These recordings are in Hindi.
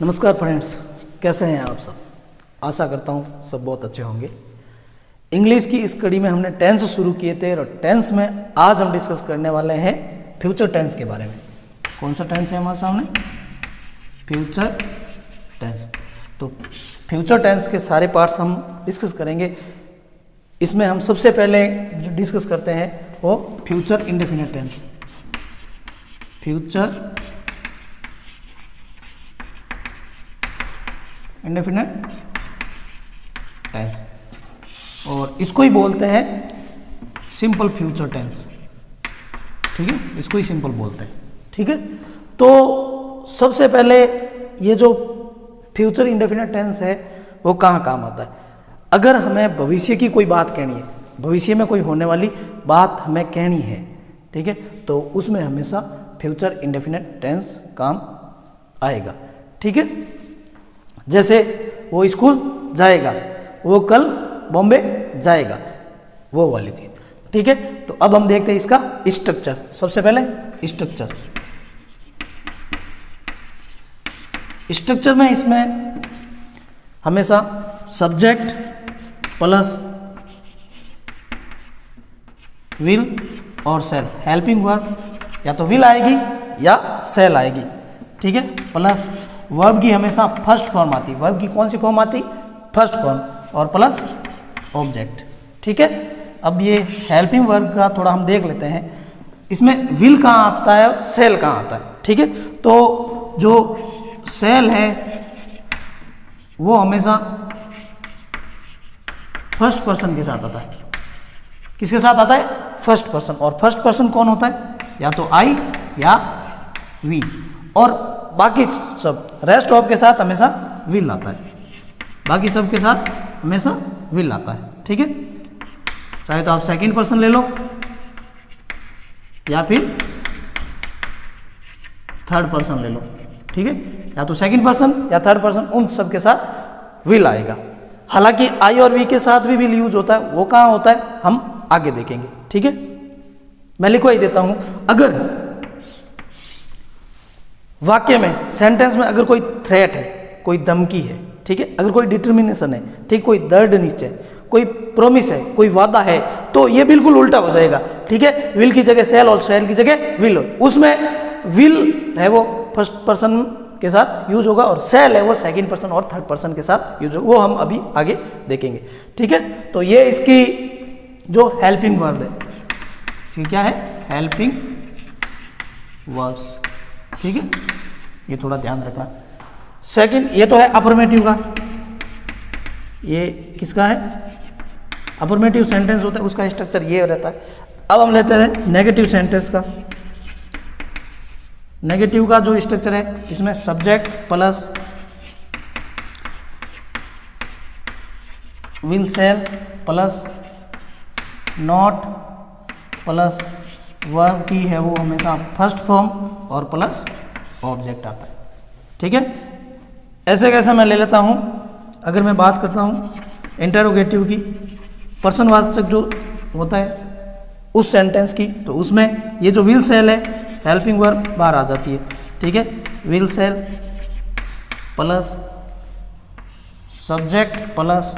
नमस्कार फ्रेंड्स, कैसे हैं आप सब। आशा करता हूँ सब बहुत अच्छे होंगे। इंग्लिश की इस कड़ी में हमने टेंस शुरू किए थे और टेंस में आज हम डिस्कस करने वाले हैं फ्यूचर टेंस के बारे में। कौन सा टेंस है हमारे सामने? Future tense. तो फ्यूचर टेंस के सारे पार्ट्स हम डिस्कस करेंगे। इसमें हम सबसे पहले जो डिस्कस करते हैं वो future indefinite tense. Future indefinite tense, और इसको ही बोलते हैं सिंपल फ्यूचर टेंस। ठीक है, इसको ही सिंपल बोलते हैं। ठीक है, तो सबसे पहले ये जो फ्यूचर इंडेफिनिट टेंस है वो कहाँ काम आता है? अगर हमें भविष्य की कोई बात कहनी है, भविष्य में कोई होने वाली बात हमें कहनी है, ठीक है, तो उसमें हमेशा फ्यूचर इंडेफिनिट टेंस काम आएगा। ठीक है, जैसे वो स्कूल जाएगा, वो कल बॉम्बे जाएगा, वो वाली चीज। ठीक है, तो अब हम देखते हैं इसका स्ट्रक्चर। सबसे पहले स्ट्रक्चर में इसमें हमेशा सब्जेक्ट प्लस विल और सेल, हेल्पिंग वर्ब या तो विल आएगी या सेल आएगी। ठीक है, प्लस वर्ब की हमेशा फर्स्ट फॉर्म आती है। वर्ब की कौन सी फॉर्म आती? फर्स्ट फॉर्म, और प्लस ऑब्जेक्ट। ठीक है, अब ये हेल्पिंग वर्ब का थोड़ा हम देख लेते हैं। इसमें विल कहाँ आता है और सेल कहाँ आता है? ठीक है, तो जो सेल है वो हमेशा फर्स्ट पर्सन के साथ आता है। किसके साथ आता है? First person. और फर्स्ट पर्सन कौन होता है? या तो आई या वी, और बाकी सब रेस्ट ऑफ के साथ हमेशा विल आता है। बाकी सब के साथ हमेशा विल आता है। ठीक है, चाहे तो आप सेकंड पर्सन ले लो या फिर थर्ड पर्सन ले लो। ठीक है, या तो सेकंड पर्सन या थर्ड पर्सन, उन सब के साथ विल आएगा। हालांकि आई और वी के साथ भी विल यूज होता है, वो कहाँ होता है हम आगे देखेंगे। ठीक है, मैं लिखवा ही देता हूं। अगर वाक्य में, सेंटेंस में अगर कोई थ्रेट है, कोई धमकी है, ठीक है, अगर कोई डिटर्मिनेशन है, ठीक, कोई दृढ़ निश्चय, कोई प्रोमिस है, कोई वादा है, तो ये बिल्कुल उल्टा हो जाएगा। ठीक है, विल की जगह सेल और सेल की जगह विल। उसमें विल है वो फर्स्ट पर्सन के साथ यूज होगा और सेल है वो सेकंड पर्सन और थर्ड पर्सन के साथ यूज होगा। वो हम अभी आगे देखेंगे। ठीक है, तो ये इसकी जो हेल्पिंग वर्ब है, इसकी क्या है? Helping verbs. ठीक है, ये थोड़ा ध्यान रखना। सेकंड, ये तो है अफर्मेटिव का। ये किसका है? अफर्मेटिव सेंटेंस होता है, उसका स्ट्रक्चर ये रहता है। अब हम लेते हैं नेगेटिव सेंटेंस का। नेगेटिव का जो स्ट्रक्चर है, इसमें subject plus will shall plus not plus verb की है वो हमेशा फर्स्ट फॉर्म और प्लस ऑब्जेक्ट आता है। ठीक है, ऐसे कैसे मैं ले लेता हूँ। अगर मैं बात करता हूँ इंटरोगेटिव की, पर्सनवाचक जो होता है उस सेंटेंस की, तो उसमें ये जो विल सेल है, हेल्पिंग वर्ब बाहर आ जाती है। ठीक है, will shall plus subject plus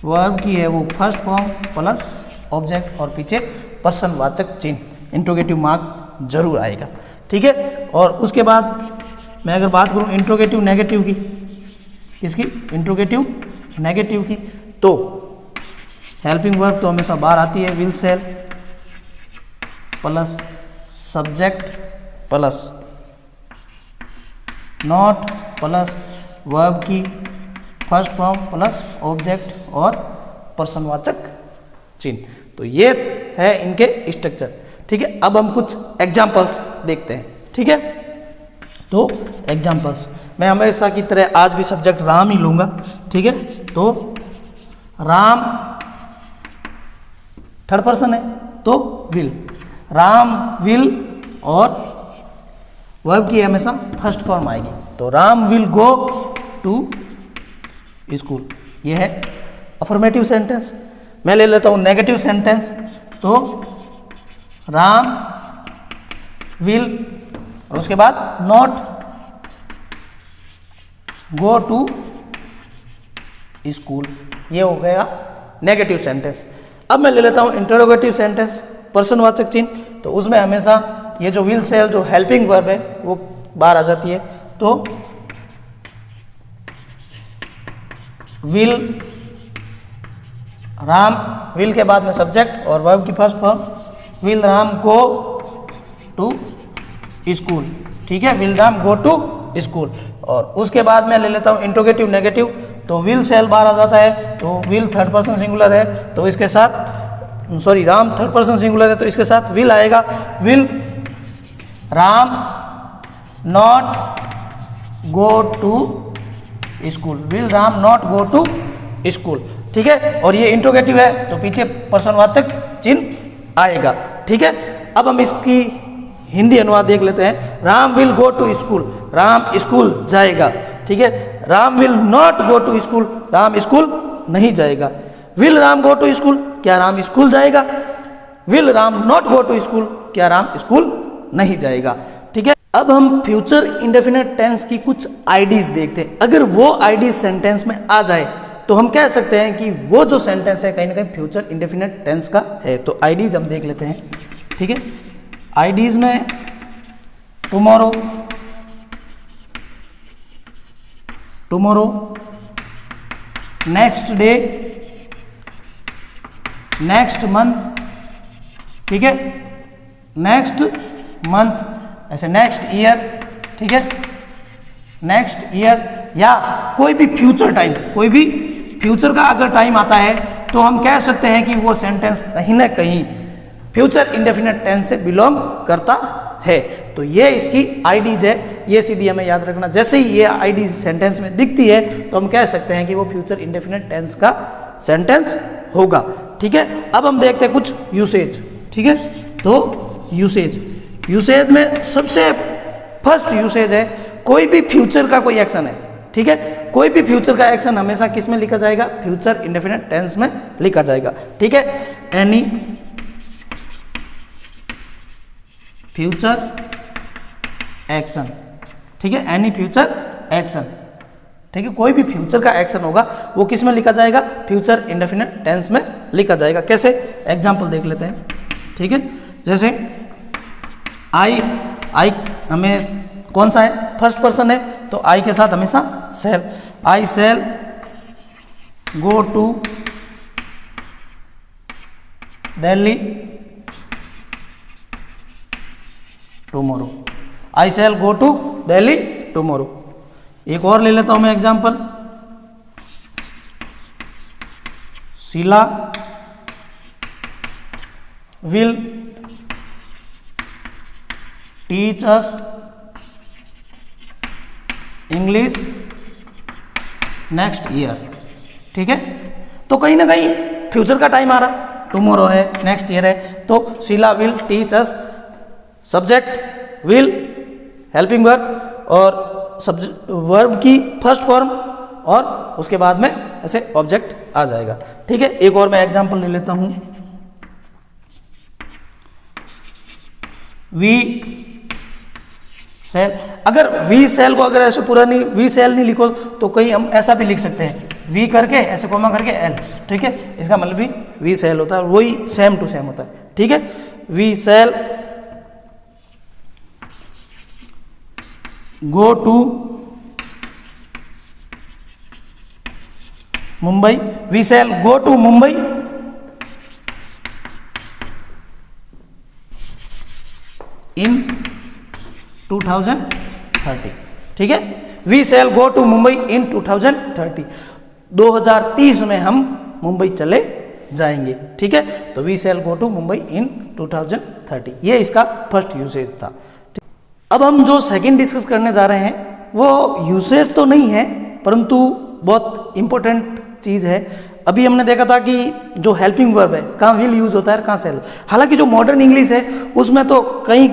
verb की है वो फर्स्ट फॉर्म प्लस ऑब्जेक्ट, और पीछे पर्सनवाचक चिन्ह, इंट्रोगेटिव मार्क जरूर आएगा। ठीक है, और उसके बाद मैं अगर बात करूं इंट्रोगेटिव नेगेटिव की, किसकी? इंट्रोगेटिव नेगेटिव की, तो हेल्पिंग वर्ब तो हमेशा बाहर आती है। Will shall plus subject plus not plus verb की फर्स्ट फॉर्म प्लस ऑब्जेक्ट और पर्सनवाचक चिन्ह। तो ये है इनके स्ट्रक्चर। ठीक है, अब हम कुछ एग्जाम्पल्स देखते हैं। ठीक है, तो एग्जाम्पल्स मैं हमेशा की तरह आज भी सब्जेक्ट राम ही लूंगा। ठीक है, तो राम थर्ड पर्सन है तो विल, राम विल, और वर्ब की हमेशा फर्स्ट फॉर्म आएगी, तो Ram will go to school. ये है अफर्मेटिव सेंटेंस। मैं ले लेता हूं नेगेटिव सेंटेंस, तो राम विल और उसके बाद नॉट गो टू स्कूल, ये हो गया नेगेटिव सेंटेंस। अब मैं ले लेता हूँ इंटरोगेटिव सेंटेंस, प्रश्नवाचक चिन्ह। तो उसमें हमेशा ये जो विल सेल जो हेल्पिंग वर्ब है वो बाहर आ जाती है। तो विल राम, विल के बाद में सब्जेक्ट और वर्ब की first form, will Ram go to school, ठीक है, will Ram go to school. और उसके बाद मैं ले लेता हूँ इंट्रोगेटिव नेगेटिव। तो विल सेल बाहर आ जाता है, तो विल थर्ड पर्सन सिंगुलर है तो इसके साथ, sorry Ram third person singular है तो इसके साथ विल आएगा। Will Ram not go to school, will Ram not go to school, ठीक है। और ये इंट्रोगेटिव है तो पीछे प्रश्नवाचक चिन्ह आएगा, ठीक है। अब हम इसकी हिंदी अनुवाद देख लेते हैं। Ram will go to school, Ram school जाएगा, ठीक है। Ram will not go to school, Ram school नहीं जाएगा। Will Ram go to school, क्या राम स्कूल जाएगा। Will Ram not go to school, क्या राम स्कूल नहीं जाएगा, ठीक है। अब हम फ्यूचर इंडेफिनिट टेंस की कुछ आईडीज देखते हैं। अगर वो आईडी सेंटेंस में आ जाए तो हम कह सकते हैं कि वो जो सेंटेंस है कहीं ना कहीं फ्यूचर इंडेफिनिट टेंस का है। तो आईडीज हम देख लेते हैं, ठीक है। आईडीज में tomorrow, tomorrow, next day, next month, ठीक है, नेक्स्ट मंथ, ऐसे नेक्स्ट ईयर, ठीक है, नेक्स्ट ईयर, या कोई भी फ्यूचर टाइम, कोई भी फ्यूचर का अगर टाइम आता है तो हम कह सकते हैं कि वो सेंटेंस कहीं ना कहीं फ्यूचर इंडेफिनिट टेंस से बिलोंग करता है। तो ये इसकी आईडीज है, ये सीधी हमें याद रखना। जैसे ही ये आईडी सेंटेंस में दिखती है तो हम कह सकते हैं कि वो फ्यूचर इंडेफिनिट टेंस का सेंटेंस होगा, ठीक है। अब हम देखते हैं कुछ यूसेज, ठीक है। तो यूसेज, यूसेज में सबसे फर्स्ट यूसेज है कोई भी फ्यूचर का कोई एक्शन है, ठीक है। कोई भी फ्यूचर का एक्शन हमेशा किस में लिखा जाएगा, फ्यूचर इंडेफिनिट टेंस में लिखा जाएगा, ठीक है। एनी फ्यूचर एक्शन, ठीक है, एनी फ्यूचर एक्शन, ठीक है। कोई भी फ्यूचर का एक्शन होगा वो किस में लिखा जाएगा, फ्यूचर इंडेफिनिट टेंस में लिखा जाएगा। कैसे, एग्जांपल देख लेते हैं, ठीक है। जैसे आई, आई हमें कौन सा है, फर्स्ट पर्सन है तो आई के साथ हमेशा shall, I shall go to Delhi tomorrow, I shall go to Delhi tomorrow. एक और ले लेता हूं मैं example, Sheela will teach us English next year, ठीक है। तो कहीं ना कहीं फ्यूचर का टाइम आ रहा, टुमारो है, नेक्स्ट ईयर है, तो Sheela will teach us, subject will, helping verb और सब्जेक्ट वर्ब की फर्स्ट फॉर्म और उसके बाद में ऐसे ऑब्जेक्ट आ जाएगा, ठीक है। एक और मैं एग्जांपल ले लेता हूं, वी सेल। अगर वी सेल को अगर ऐसे पूरा नहीं, वी सेल नहीं लिखो तो कहीं हम ऐसा भी लिख सकते हैं, वी करके ऐसे कोमा करके एल, ठीक है। इसका मतलब भी वी सेल होता है, वही सेम टू सेम होता है, ठीक है। We shall go to Mumbai, we shall go to Mumbai in 2030, ठीक है। We shall go to Mumbai in 2030, 2030 में हम मुंबई चले जाएंगे, ठीक है। तो we shall go to Mumbai in 2030, ये इसका फर्स्ट यूसेज था। अब हम जो सेकंड डिस्कस करने जा रहे हैं वो यूसेज तो नहीं है परंतु बहुत इंपॉर्टेंट चीज़ है। अभी हमने देखा था कि जो हेल्पिंग वर्ब है कहाँ विल यूज होता है, कहाँ सेल। हालांकि जो मॉडर्न इंग्लिश है उसमें तो कई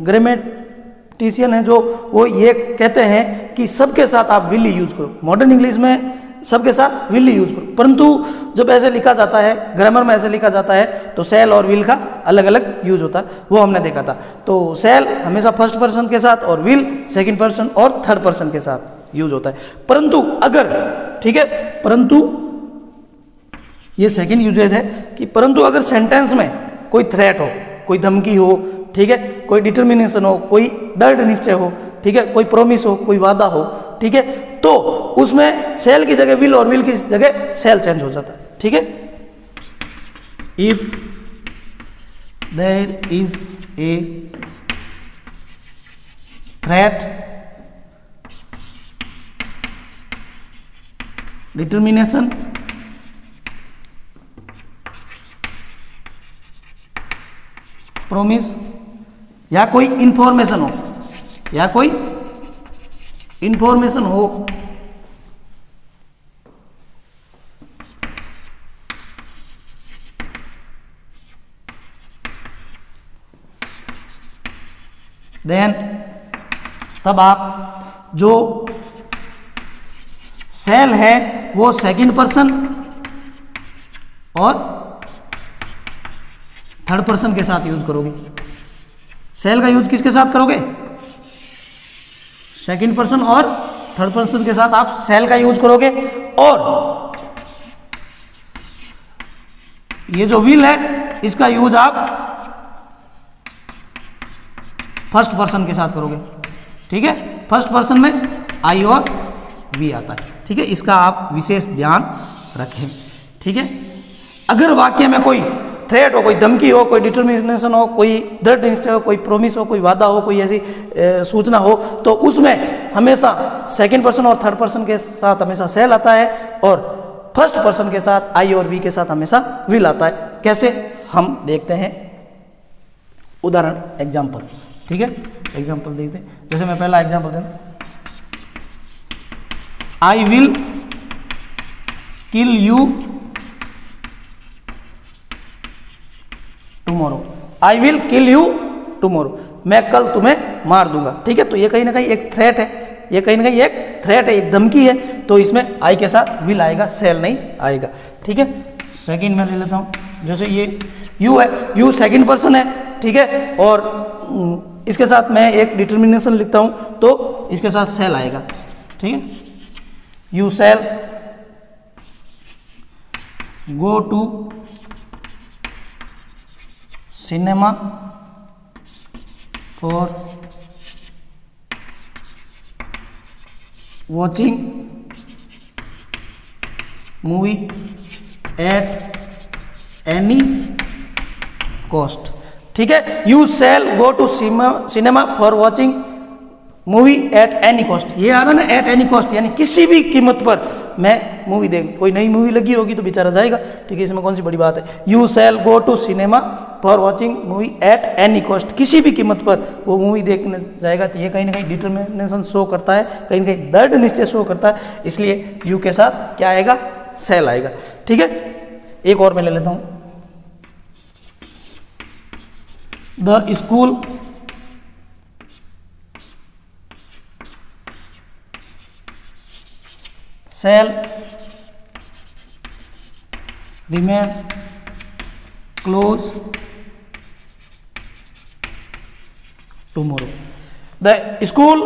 ग्रामेटिशियन है जो वो ये कहते हैं कि सबके साथ आप विल यूज करो, मॉडर्न इंग्लिश में सबके साथ विल यूज करो, परंतु जब ऐसे लिखा जाता है, ग्रामर में ऐसे लिखा जाता है तो सेल और विल का अलग अलग यूज होता है, वो हमने देखा था। तो सेल हमेशा फर्स्ट पर्सन के साथ और विल सेकंड पर्सन और थर्ड पर्सन के साथ, यूज होता है। परंतु अगर, ठीक है, परंतु ये सेकंड यूजेज है कि परंतु अगर सेंटेंस में कोई थ्रेट हो, कोई धमकी हो, ठीक है, कोई डिटर्मिनेशन हो, कोई दृढ़ निश्चय हो, ठीक है, कोई प्रॉमिस हो, कोई वादा हो, ठीक है, तो उसमें सेल की जगह विल और विल की जगह सेल चेंज हो जाता है। ठीक है, if there is a threat, determination, promise या कोई इंफॉर्मेशन हो, या कोई इंफॉर्मेशन हो, देन तब आप जो सेल है वो सेकंड पर्सन और थर्ड पर्सन के साथ यूज करोगे। सेल का यूज किसके साथ करोगे? सेकंड पर्सन और थर्ड पर्सन के साथ आप सेल का यूज करोगे। और ये जो विल है इसका यूज आप फर्स्ट पर्सन के साथ करोगे। ठीक है, फर्स्ट पर्सन में आई और वी आता है। ठीक है, इसका आप विशेष ध्यान रखें। ठीक है, अगर वाक्य में कोई थ्रेट हो, कोई धमकी हो, कोई डिटर्मिनेशन हो, कोई दृढ़ निश्चय हो, कोई प्रोमिस हो, कोई वादा हो, कोई ऐसी सूचना हो, तो उसमें हमेशा सेकंड पर्सन और थर्ड पर्सन के साथ हमेशा सेल आता है और फर्स्ट पर्सन के साथ आई और वी के साथ हमेशा विल आता है। कैसे, हम देखते हैं उदाहरण, एग्जाम्पल। ठीक है, एग्जाम्पल देखते हैं। जैसे मैं पहला एग्जाम्पल देता, I will kill you tomorrow. I will kill you tomorrow, मैं कल तुम्हें मार दूंगा। ठीक है, तो ये कहीं ना कहीं एक थ्रेट है, ये कहीं ना कहीं एक थ्रेट है, एक धमकी है, तो इसमें आई के साथ विल आएगा, सेल नहीं आएगा। ठीक है, सेकंड में ले लेता हूं, जैसे ये यू है, यू सेकंड पर्सन है। ठीक है, और इसके साथ मैं एक डिटर्मिनेशन लिखता हूं तो इसके साथ सेल आएगा। ठीक है, you shall go to cinema for watching movie at any cost. ठीक है, you shall go to cinema for watching movie at any cost. ये आ रहा ना, एट एनी कॉस्ट, यानी किसी भी कीमत पर मैं मूवी देख, कोई नई मूवी लगी होगी तो बेचारा जाएगा। ठीक है, इसमें कौन सी बड़ी बात है। You shall go to cinema for watching movie at any cost, किसी भी कीमत पर वो मूवी देखने जाएगा। तो ये कहीं ना कहीं डिटर्मिनेशन शो करता है, कहीं ना कहीं दृढ़ निश्चय शो करता है, इसलिए यू के साथ क्या आएगा, सेल आएगा। ठीक है, एक और मैं ले लेता हूं, the school shall remain close tomorrow. The school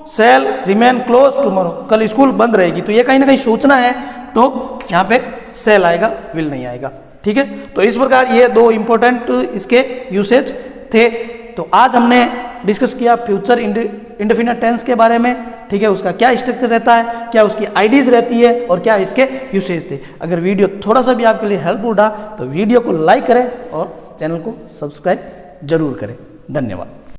shall remain close tomorrow, कल स्कूल बंद रहेगी। तो ये कहीं ना कहीं सूचना है, तो यहाँ पे सेल आएगा, विल नहीं आएगा। ठीक है, तो इस प्रकार ये दो इंपॉर्टेंट इसके यूसेज थे। तो आज हमने डिस्कस किया फ्यूचर इंडेफिनिट टेंस के बारे में। ठीक है, उसका क्या स्ट्रक्चर रहता है, क्या उसकी आईडीज रहती है और क्या इसके यूसेज थे। अगर वीडियो थोड़ा सा भी आपके लिए हेल्पफुल रहा तो वीडियो को लाइक करें और चैनल को सब्सक्राइब जरूर करें। धन्यवाद।